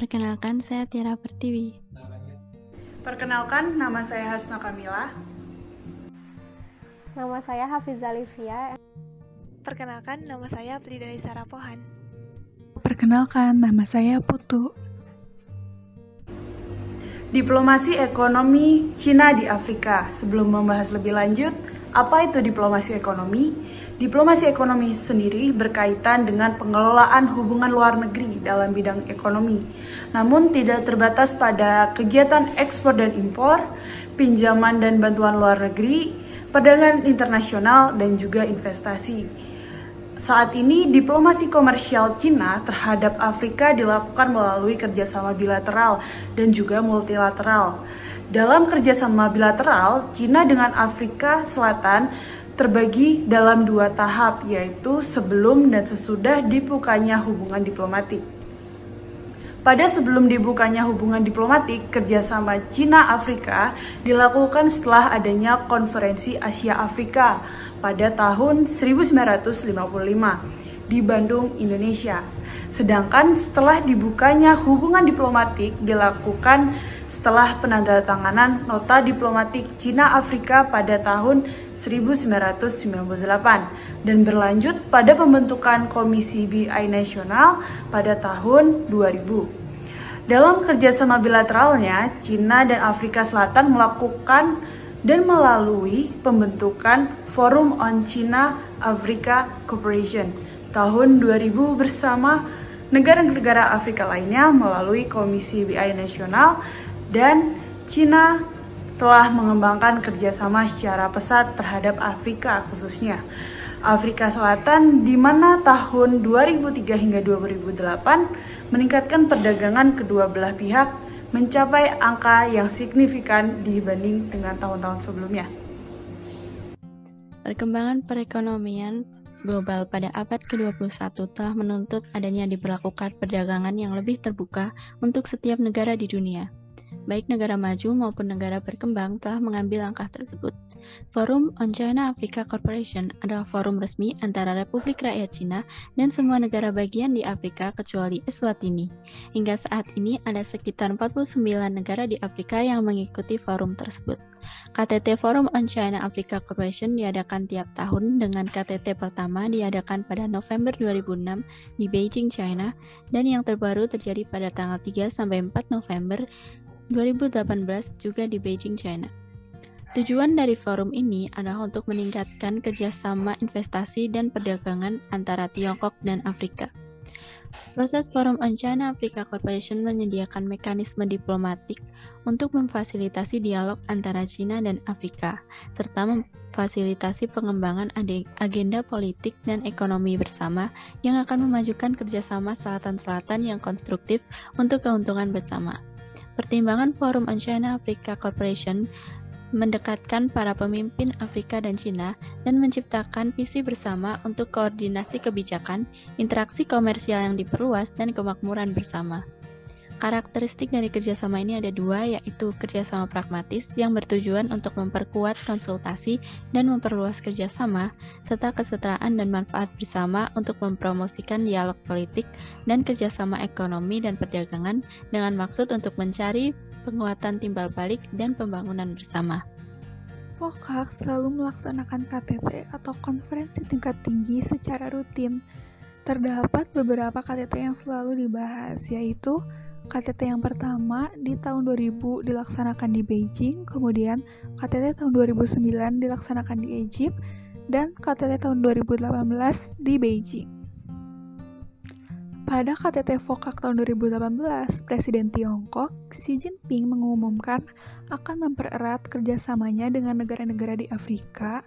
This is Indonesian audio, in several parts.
Perkenalkan, saya Tiara Pertiwi. Perkenalkan, nama saya Hasna Kamila. Nama saya Hafizah Livia. Perkenalkan, nama saya Plidai Sarapohan. Perkenalkan, nama saya Putu. Diplomasi ekonomi Cina di Afrika. Sebelum membahas lebih lanjut, apa itu diplomasi ekonomi? Diplomasi ekonomi sendiri berkaitan dengan pengelolaan hubungan luar negeri dalam bidang ekonomi, namun tidak terbatas pada kegiatan ekspor dan impor, pinjaman dan bantuan luar negeri, perdagangan internasional, dan juga investasi. Saat ini, diplomasi komersial Cina terhadap Afrika dilakukan melalui kerjasama bilateral dan juga multilateral. Dalam kerjasama bilateral, Cina dengan Afrika Selatan terbagi dalam 2 tahap, yaitu sebelum dan sesudah dibukanya hubungan diplomatik. Pada sebelum dibukanya hubungan diplomatik, kerjasama Cina-Afrika dilakukan setelah adanya Konferensi Asia-Afrika pada tahun 1955 di Bandung, Indonesia. Sedangkan setelah dibukanya hubungan diplomatik dilakukan setelah penandatanganan Nota Diplomatik Cina-Afrika pada tahun 1998 dan berlanjut pada pembentukan Komisi BI Nasional pada tahun 2000. Dalam kerjasama bilateralnya, Cina dan Afrika Selatan melakukan dan melalui pembentukan Forum on China-Africa Cooperation tahun 2000 bersama negara-negara Afrika lainnya melalui Komisi BI Nasional, dan Cina telah mengembangkan kerjasama secara pesat terhadap Afrika, khususnya Afrika Selatan, di mana tahun 2003 hingga 2008 meningkatkan perdagangan kedua belah pihak mencapai angka yang signifikan dibanding dengan tahun-tahun sebelumnya. Perkembangan perekonomian global pada abad ke-21 telah menuntut adanya diberlakukan perdagangan yang lebih terbuka untuk setiap negara di dunia. Baik negara maju maupun negara berkembang telah mengambil langkah tersebut. Forum on China-Africa Cooperation adalah forum resmi antara Republik Rakyat Cina dan semua negara bagian di Afrika kecuali Eswatini. Hingga saat ini ada sekitar 49 negara di Afrika yang mengikuti forum tersebut. KTT Forum on China-Africa Cooperation diadakan tiap tahun, dengan KTT pertama diadakan pada November 2006 di Beijing, China, dan yang terbaru terjadi pada tanggal 3-4 November 2018 juga di Beijing, China. Tujuan dari forum ini adalah untuk meningkatkan kerjasama investasi dan perdagangan antara Tiongkok dan Afrika. Proses Forum on China-Africa Cooperation menyediakan mekanisme diplomatik untuk memfasilitasi dialog antara China dan Afrika, serta memfasilitasi pengembangan agenda politik dan ekonomi bersama yang akan memajukan kerjasama Selatan-Selatan yang konstruktif untuk keuntungan bersama. Pertimbangan Forum on China-Africa Cooperation mendekatkan para pemimpin Afrika dan Cina dan menciptakan visi bersama untuk koordinasi kebijakan, interaksi komersial yang diperluas, dan kemakmuran bersama. Karakteristik dari kerjasama ini ada 2, yaitu kerjasama pragmatis yang bertujuan untuk memperkuat konsultasi dan memperluas kerjasama, serta kesetaraan dan manfaat bersama untuk mempromosikan dialog politik dan kerjasama ekonomi dan perdagangan dengan maksud untuk mencari penguatan timbal balik dan pembangunan bersama. FOCAC selalu melaksanakan KTT atau konferensi tingkat tinggi secara rutin. Terdapat beberapa KTT yang selalu dibahas, yaitu KTT yang pertama di tahun 2000 dilaksanakan di Beijing, kemudian KTT tahun 2009 dilaksanakan di Egypt, dan KTT tahun 2018 di Beijing. Pada KTT FOCAC tahun 2018, Presiden Tiongkok Xi Jinping mengumumkan akan mempererat kerjasamanya dengan negara-negara di Afrika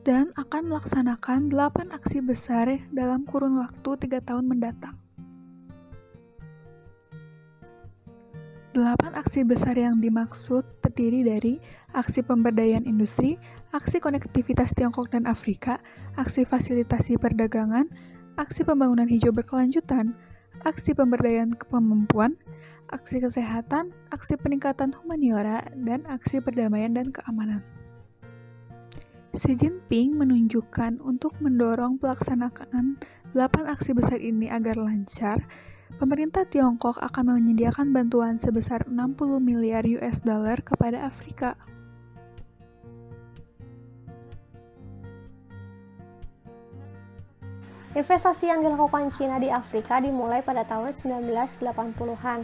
dan akan melaksanakan 8 aksi besar dalam kurun waktu 3 tahun mendatang. 8 aksi besar yang dimaksud terdiri dari aksi pemberdayaan industri, aksi konektivitas Tiongkok dan Afrika, aksi fasilitasi perdagangan, aksi pembangunan hijau berkelanjutan, aksi pemberdayaan kepemampuan, aksi kesehatan, aksi peningkatan humaniora, dan aksi perdamaian dan keamanan. Xi Jinping menunjukkan untuk mendorong pelaksanaan 8 aksi besar ini agar lancar, pemerintah Tiongkok akan menyediakan bantuan sebesar 60 miliar US dollar kepada Afrika. Investasi yang dilakukan Cina di Afrika dimulai pada tahun 1980-an.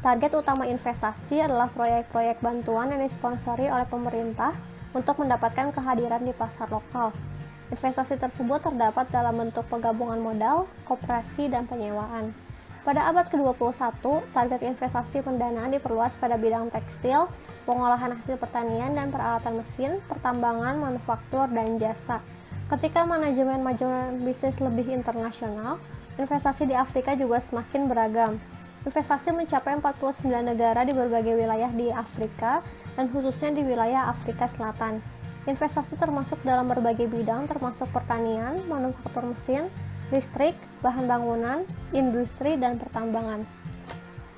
Target utama investasi adalah proyek-proyek bantuan yang disponsori oleh pemerintah untuk mendapatkan kehadiran di pasar lokal. Investasi tersebut terdapat dalam bentuk penggabungan modal, koperasi, dan penyewaan. Pada abad ke-21, target investasi pendanaan diperluas pada bidang tekstil, pengolahan hasil pertanian dan peralatan mesin, pertambangan, manufaktur, dan jasa. Ketika manajemen bisnis lebih internasional, investasi di Afrika juga semakin beragam. Investasi mencapai 49 negara di berbagai wilayah di Afrika dan khususnya di wilayah Afrika Selatan. Investasi termasuk dalam berbagai bidang termasuk pertanian, manufaktur mesin, listrik, bahan bangunan, industri, dan pertambangan.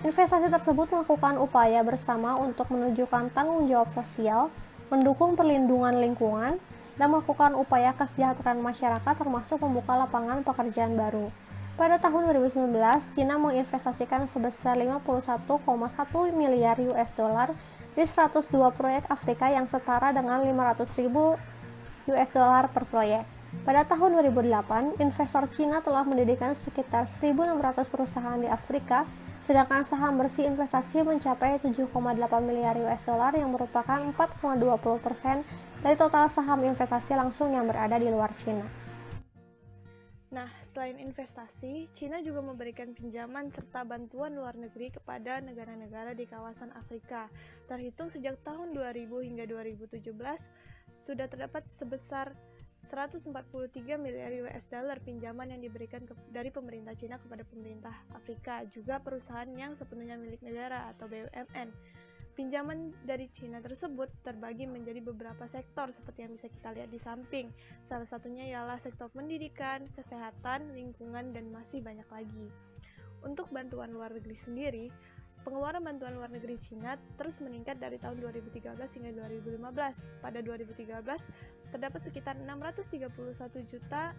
Investasi tersebut melakukan upaya bersama untuk menunjukkan tanggung jawab sosial, mendukung perlindungan lingkungan, dan melakukan upaya kesejahteraan masyarakat termasuk membuka lapangan pekerjaan baru. Pada tahun 2019, Cina menginvestasikan sebesar 51,1 miliar US dollar di 102 proyek Afrika yang setara dengan 500.000 US dollar per proyek. Pada tahun 2008, investor Cina telah mendirikan sekitar 1.600 perusahaan di Afrika, sedangkan saham bersih investasi mencapai 7,8 miliar US dollar yang merupakan 4,20% dari total saham investasi langsung yang berada di luar Cina. Nah, selain investasi, Cina juga memberikan pinjaman serta bantuan luar negeri kepada negara-negara di kawasan Afrika. Terhitung sejak tahun 2000 hingga 2017, sudah terdapat sebesar 143 miliar US dollar pinjaman yang diberikan dari pemerintah Cina kepada pemerintah Afrika, juga perusahaan yang sepenuhnya milik negara atau BUMN. Pinjaman dari Cina tersebut terbagi menjadi beberapa sektor seperti yang bisa kita lihat di samping. Salah satunya ialah sektor pendidikan, kesehatan, lingkungan, dan masih banyak lagi. Untuk bantuan luar negeri sendiri, pengeluaran bantuan luar negeri Cina terus meningkat dari tahun 2013 hingga 2015. Pada 2013, terdapat sekitar 631 juta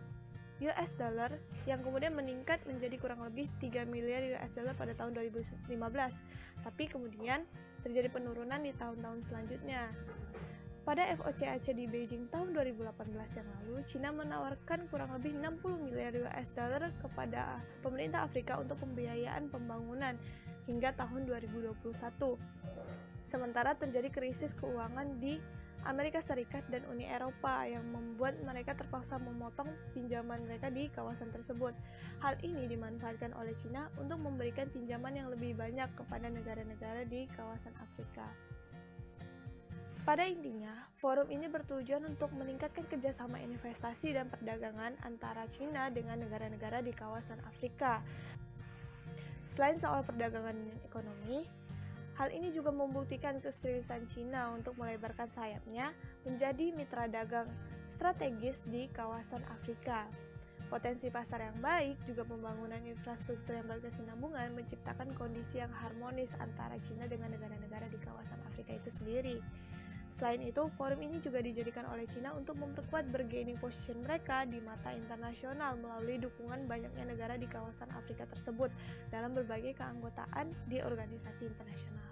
US dollar yang kemudian meningkat menjadi kurang lebih 3 miliar US dollar pada tahun 2015. Tapi kemudian terjadi penurunan di tahun-tahun selanjutnya. Pada FOCAC di Beijing tahun 2018 yang lalu, Cina menawarkan kurang lebih 60 miliar US dollar kepada pemerintah Afrika untuk pembiayaan pembangunan hingga tahun 2021. Sementara terjadi krisis keuangan di Amerika Serikat dan Uni Eropa yang membuat mereka terpaksa memotong pinjaman mereka di kawasan tersebut. Hal ini dimanfaatkan oleh Cina untuk memberikan pinjaman yang lebih banyak kepada negara-negara di kawasan Afrika. Pada intinya, forum ini bertujuan untuk meningkatkan kerjasama investasi dan perdagangan antara Cina dengan negara-negara di kawasan Afrika. Selain soal perdagangan dan ekonomi, hal ini juga membuktikan keseriusan Cina untuk melebarkan sayapnya menjadi mitra dagang strategis di kawasan Afrika. Potensi pasar yang baik, juga pembangunan infrastruktur yang berkesinambungan menciptakan kondisi yang harmonis antara Cina dengan negara-negara di kawasan Afrika itu sendiri. Selain itu, forum ini juga dijadikan oleh Cina untuk memperkuat bargaining position mereka di mata internasional melalui dukungan banyaknya negara di kawasan Afrika tersebut dalam berbagai keanggotaan di organisasi internasional.